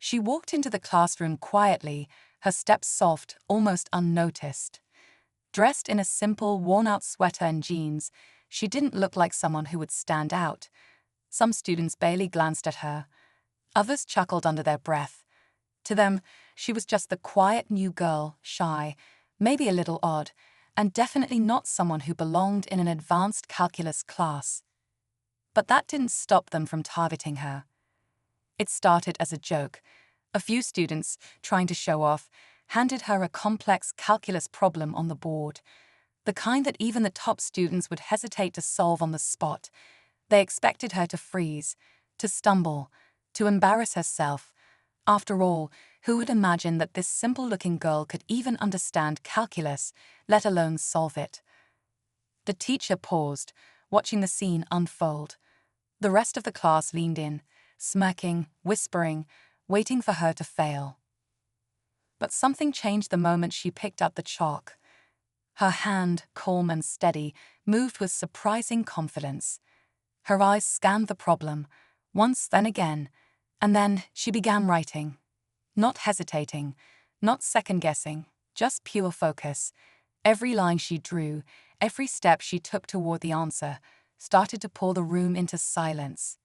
She walked into the classroom quietly, her steps soft, almost unnoticed. Dressed in a simple, worn-out sweater and jeans, she didn't look like someone who would stand out. Some students barely glanced at her. Others chuckled under their breath. To them, she was just the quiet new girl, shy, maybe a little odd, and definitely not someone who belonged in an advanced calculus class. But that didn't stop them from targeting her. It started as a joke. A few students, trying to show off, handed her a complex calculus problem on the board, the kind that even the top students would hesitate to solve on the spot. They expected her to freeze, to stumble, to embarrass herself. After all, who would imagine that this simple-looking girl could even understand calculus, let alone solve it? The teacher paused, watching the scene unfold. The rest of the class leaned in, smirking, whispering, waiting for her to fail. But something changed the moment she picked up the chalk. Her hand, calm and steady, moved with surprising confidence. Her eyes scanned the problem, once, then again, and then she began writing. Not hesitating, not second-guessing, just pure focus. Every line she drew, every step she took toward the answer, started to pour the room into silence.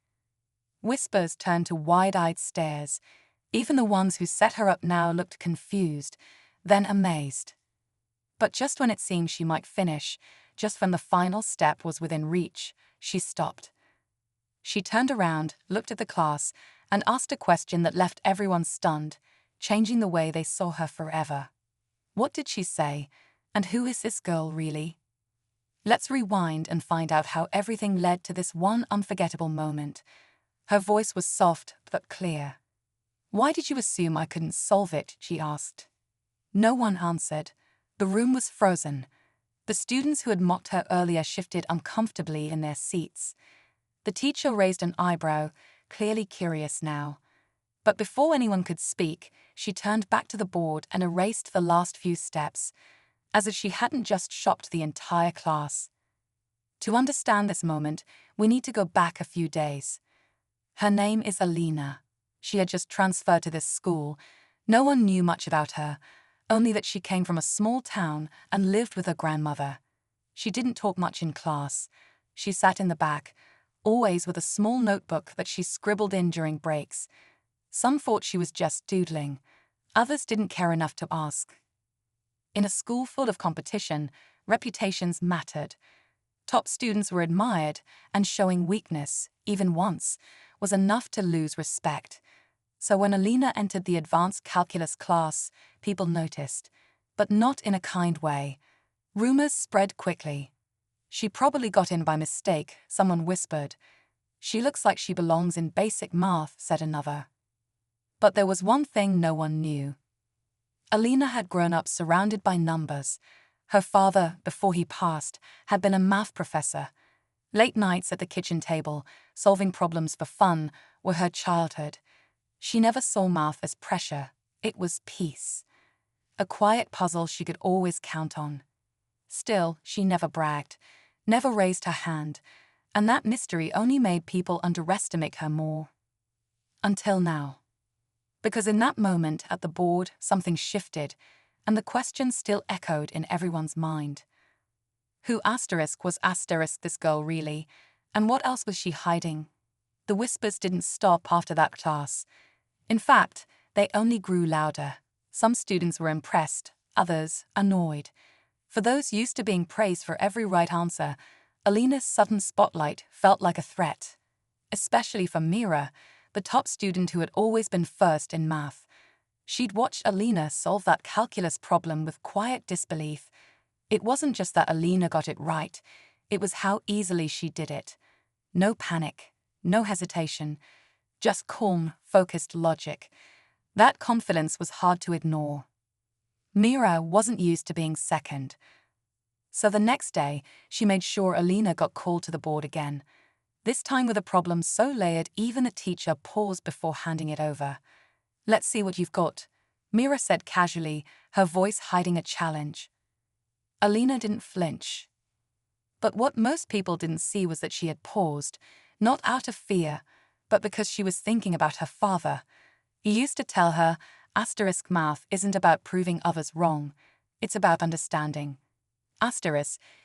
Whispers turned to wide-eyed stares. Even the ones who set her up now looked confused, then amazed. But just when it seemed she might finish, just when the final step was within reach, she stopped. She turned around, looked at the class, and asked a question that left everyone stunned, changing the way they saw her forever. What did she say? And who is this girl really? Let's rewind and find out how everything led to this one unforgettable moment. Her voice was soft but clear. "Why did you assume I couldn't solve it?" she asked. No one answered. The room was frozen. The students who had mocked her earlier shifted uncomfortably in their seats. The teacher raised an eyebrow, clearly curious now. But before anyone could speak, she turned back to the board and erased the last few steps, as if she hadn't just shocked the entire class. To understand this moment, we need to go back a few days. Her name is Alina. She had just transferred to this school. No one knew much about her, only that she came from a small town and lived with her grandmother. She didn't talk much in class. She sat in the back, always with a small notebook that she scribbled in during breaks. Some thought she was just doodling. Others didn't care enough to ask. In a school full of competition, reputations mattered. Top students were admired, and showing weakness, even once, was enough to lose respect. So when Alina entered the advanced calculus class, people noticed, but not in a kind way. Rumors spread quickly. "She probably got in by mistake," someone whispered. "She looks like she belongs in basic math," said another. But there was one thing no one knew. Alina had grown up surrounded by numbers. Her father, before he passed, had been a math professor. Late nights at the kitchen table, solving problems for fun, were her childhood. She never saw math as pressure. It was peace. A quiet puzzle she could always count on. Still, she never bragged, never raised her hand, and that mystery only made people underestimate her more. Until now. Because in that moment at the board, something shifted, and the question still echoed in everyone's mind. Who was this girl really, and what else was she hiding? The whispers didn't stop after that class. In fact, they only grew louder. Some students were impressed, others annoyed. For those used to being praised for every right answer, Alina's sudden spotlight felt like a threat. Especially for Mira, the top student who had always been first in math. She'd watched Alina solve that calculus problem with quiet disbelief. It wasn't just that Alina got it right, it was how easily she did it. No panic, no hesitation, just calm, focused logic. That confidence was hard to ignore. Mira wasn't used to being second. So the next day, she made sure Alina got called to the board again. This time with a problem so layered even a teacher paused before handing it over. "Let's see what you've got," Mira said casually, her voice hiding a challenge. Alina didn't flinch. But what most people didn't see was that she had paused, not out of fear, but because she was thinking about her father. He used to tell her, math isn't about proving others wrong, it's about understanding.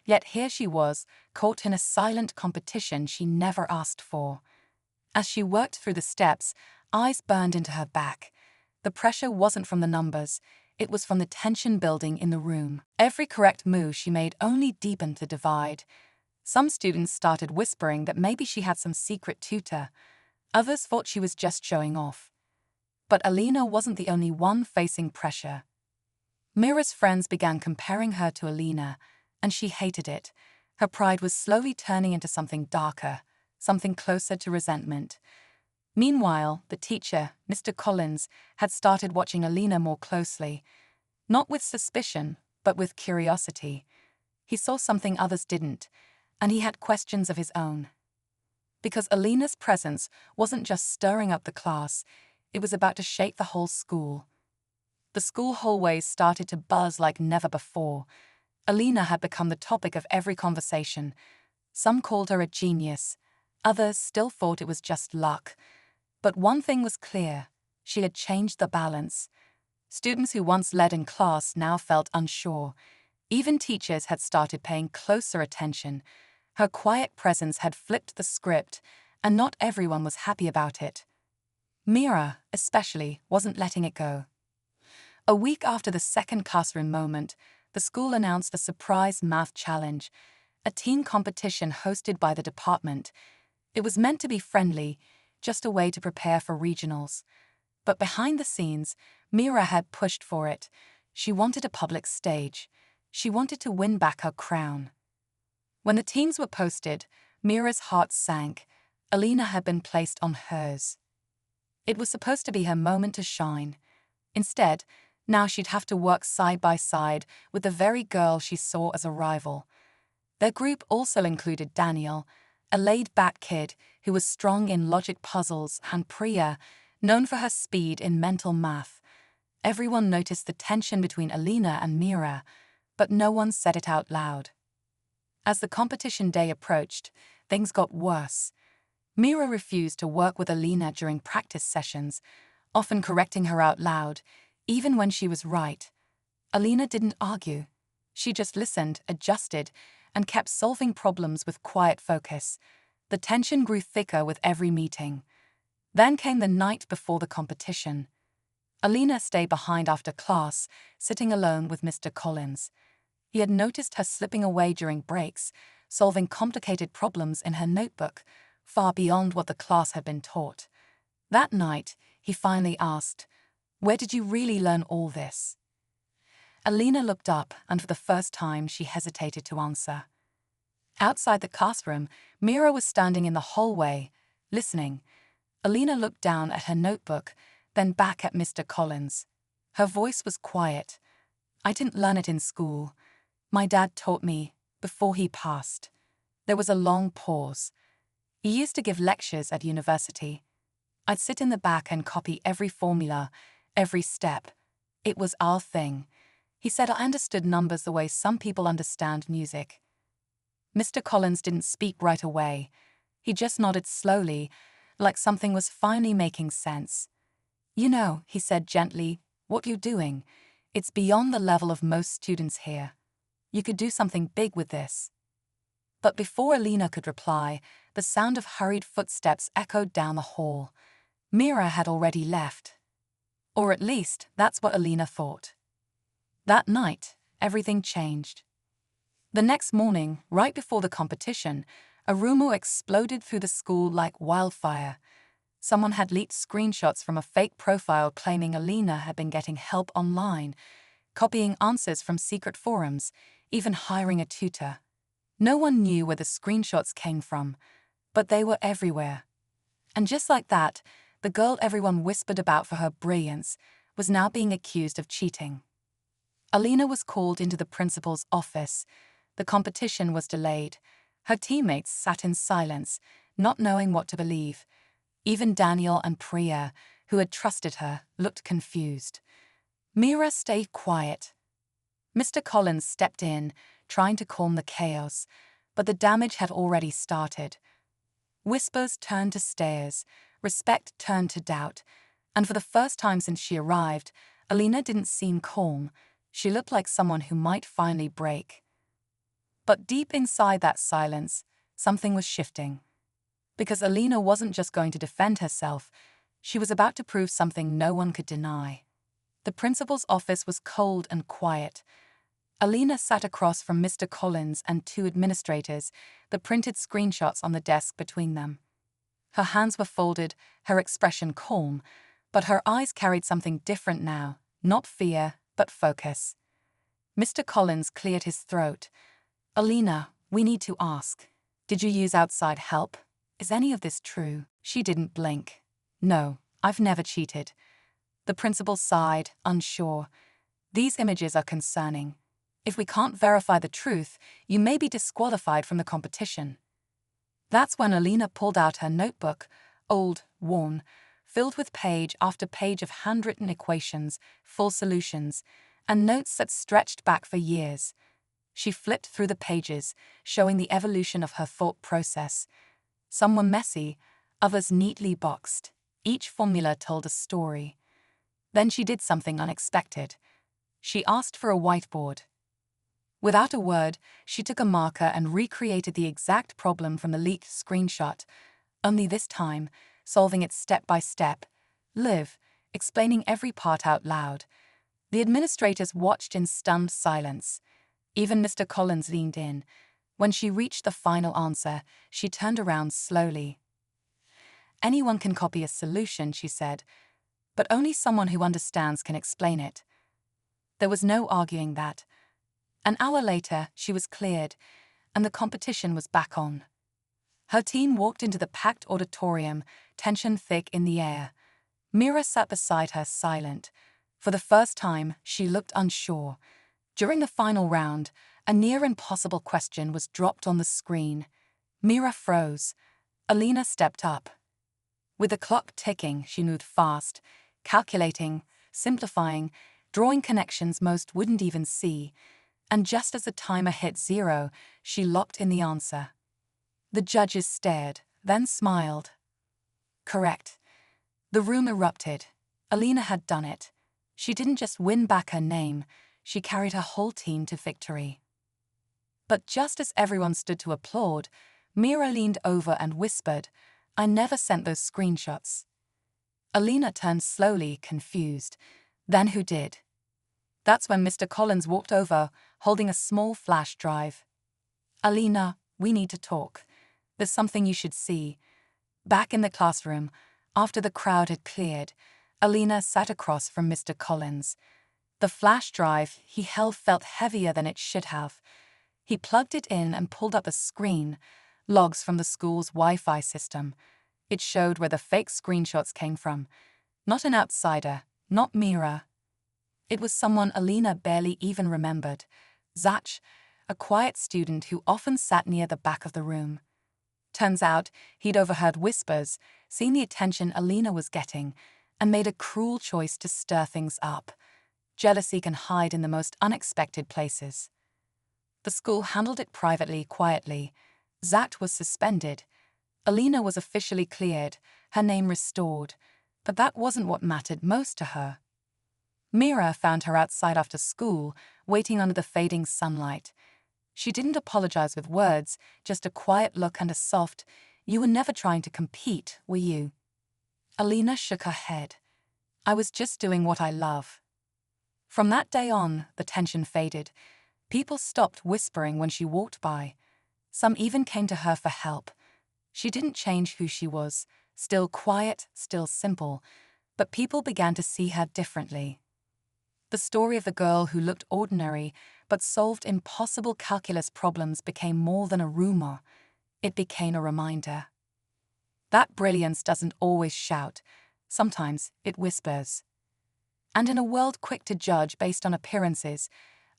Yet here she was, caught in a silent competition she never asked for. As she worked through the steps, eyes burned into her back. The pressure wasn't from the numbers, it was from the tension building in the room. Every correct move she made only deepened the divide. Some students started whispering that maybe she had some secret tutor. Others thought she was just showing off. But Alina wasn't the only one facing pressure. Mira's friends began comparing her to Alina, and she hated it. Her pride was slowly turning into something darker, something closer to resentment. Meanwhile, the teacher, Mr. Collins, had started watching Alina more closely, not with suspicion, but with curiosity. He saw something others didn't, and he had questions of his own. Because Alina's presence wasn't just stirring up the class, it was about to shake the whole school. The school hallways started to buzz like never before. Alina had become the topic of every conversation. Some called her a genius. Others still thought it was just luck. But one thing was clear: she had changed the balance. Students who once led in class now felt unsure. Even teachers had started paying closer attention. Her quiet presence had flipped the script, and not everyone was happy about it. Mira, especially, wasn't letting it go. A week after the second classroom moment, the school announced a surprise math challenge, a teen competition hosted by the department. It was meant to be friendly, just a way to prepare for regionals. But behind the scenes, Mira had pushed for it. She wanted a public stage. She wanted to win back her crown. When the teams were posted, Mira's heart sank. Alina had been placed on hers. It was supposed to be her moment to shine. Instead, now she'd have to work side by side with the very girl she saw as a rival. Their group also included Daniel, a laid-back kid who was strong in logic puzzles, and Priya, known for her speed in mental math. Everyone noticed the tension between Alina and Mira, but no one said it out loud. As the competition day approached, things got worse. Mira refused to work with Alina during practice sessions, often correcting her out loud, even when she was right. Alina didn't argue. She just listened, adjusted, and kept solving problems with quiet focus. The tension grew thicker with every meeting. Then came the night before the competition. Alina stayed behind after class, sitting alone with Mr. Collins. He had noticed her slipping away during breaks, solving complicated problems in her notebook, far beyond what the class had been taught. That night, he finally asked, "Where did you really learn all this?" Alina looked up, and for the first time she hesitated to answer. Outside the classroom, Mira was standing in the hallway, listening. Alina looked down at her notebook, then back at Mr. Collins. Her voice was quiet. "I didn't learn it in school. My dad taught me, before he passed." There was a long pause. He used to give lectures at university. I'd sit in the back and copy every formula, every step. It was our thing. He said I understood numbers the way some people understand music. Mr. Collins didn't speak right away. He just nodded slowly, like something was finally making sense. "You know," he said gently, "what you're doing, it's beyond the level of most students here. You could do something big with this." But before Alina could reply, the sound of hurried footsteps echoed down the hall. Mira had already left. Or at least, that's what Alina thought. That night, everything changed. The next morning, right before the competition, a rumor exploded through the school like wildfire. Someone had leaked screenshots from a fake profile claiming Alina had been getting help online, copying answers from secret forums, even hiring a tutor. No one knew where the screenshots came from, but they were everywhere. And just like that, the girl everyone whispered about for her brilliance was now being accused of cheating. Alina was called into the principal's office. The competition was delayed. Her teammates sat in silence, not knowing what to believe. Even Daniel and Priya, who had trusted her, looked confused. Mira stayed quiet. Mr. Collins stepped in, trying to calm the chaos, but the damage had already started. Whispers turned to stares, respect turned to doubt, And for the first time since she arrived, Alina didn't seem calm. She looked like someone who might finally break. But deep inside that silence, something was shifting. Because Alina wasn't just going to defend herself, she was about to prove something no one could deny. The principal's office was cold and quiet. Alina sat across from Mr. Collins and two administrators, the printed screenshots on the desk between them. Her hands were folded, her expression calm, but her eyes carried something different now, not fear, but focus. Mr. Collins cleared his throat. "Alina, we need to ask. Did you use outside help? Is any of this true?" She didn't blink. "No, I've never cheated." The principal sighed, unsure. "These images are concerning. If we can't verify the truth, you may be disqualified from the competition." That's when Alina pulled out her notebook, old, worn, filled with page after page of handwritten equations, full solutions, and notes that stretched back for years. She flipped through the pages, showing the evolution of her thought process. Some were messy, others neatly boxed. Each formula told a story. Then she did something unexpected. She asked for a whiteboard. Without a word, she took a marker and recreated the exact problem from the leaked screenshot, only this time, solving it step by step, explaining every part out loud. The administrators watched in stunned silence. Even Mr. Collins leaned in. When she reached the final answer, she turned around slowly. "Anyone can copy a solution," she said, "but only someone who understands can explain it." There was no arguing that. An hour later, she was cleared, and the competition was back on. Her team walked into the packed auditorium, tension thick in the air. Mira sat beside her, silent. For the first time, she looked unsure. During the final round, a near-impossible question was dropped on the screen. Mira froze. Alina stepped up. With the clock ticking, she moved fast, calculating, simplifying, drawing connections most wouldn't even see. And just as the timer hit 0, she locked in the answer. The judges stared, then smiled. Correct. The room erupted. Alina had done it. She didn't just win back her name, she carried her whole team to victory. But just as everyone stood to applaud, Mira leaned over and whispered, "I never sent those screenshots." Alina turned slowly, confused. Then who did? That's when Mr. Collins walked over, holding a small flash drive. "Alina, we need to talk. There's something you should see." Back in the classroom, after the crowd had cleared, Alina sat across from Mr. Collins. The flash drive he held felt heavier than it should have. He plugged it in and pulled up a screen, logs from the school's Wi-Fi system. It showed where the fake screenshots came from. Not an outsider, not Mira. It was someone Alina barely even remembered. Zach, a quiet student who often sat near the back of the room. Turns out, he'd overheard whispers, seen the attention Alina was getting, and made a cruel choice to stir things up. Jealousy can hide in the most unexpected places. The school handled it privately, quietly. Zach was suspended. Alina was officially cleared, her name restored. But that wasn't what mattered most to her. Mira found her outside after school, waiting under the fading sunlight. She didn't apologize with words, just a quiet look and a soft, "You were never trying to compete, were you?" Alina shook her head. "I was just doing what I love." From that day on, the tension faded. People stopped whispering when she walked by. Some even came to her for help. She didn't change who she was, still quiet, still simple, but people began to see her differently. The story of the girl who looked ordinary but solved impossible calculus problems became more than a rumor. It became a reminder. That brilliance doesn't always shout. Sometimes it whispers. And in a world quick to judge based on appearances,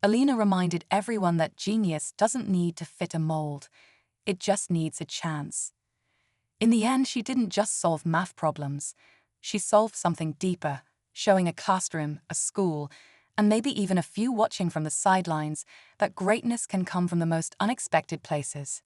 Alina reminded everyone that genius doesn't need to fit a mold. It just needs a chance. In the end, she didn't just solve math problems. She solved something deeper, showing a classroom, a school, and maybe even a few watching from the sidelines that greatness can come from the most unexpected places.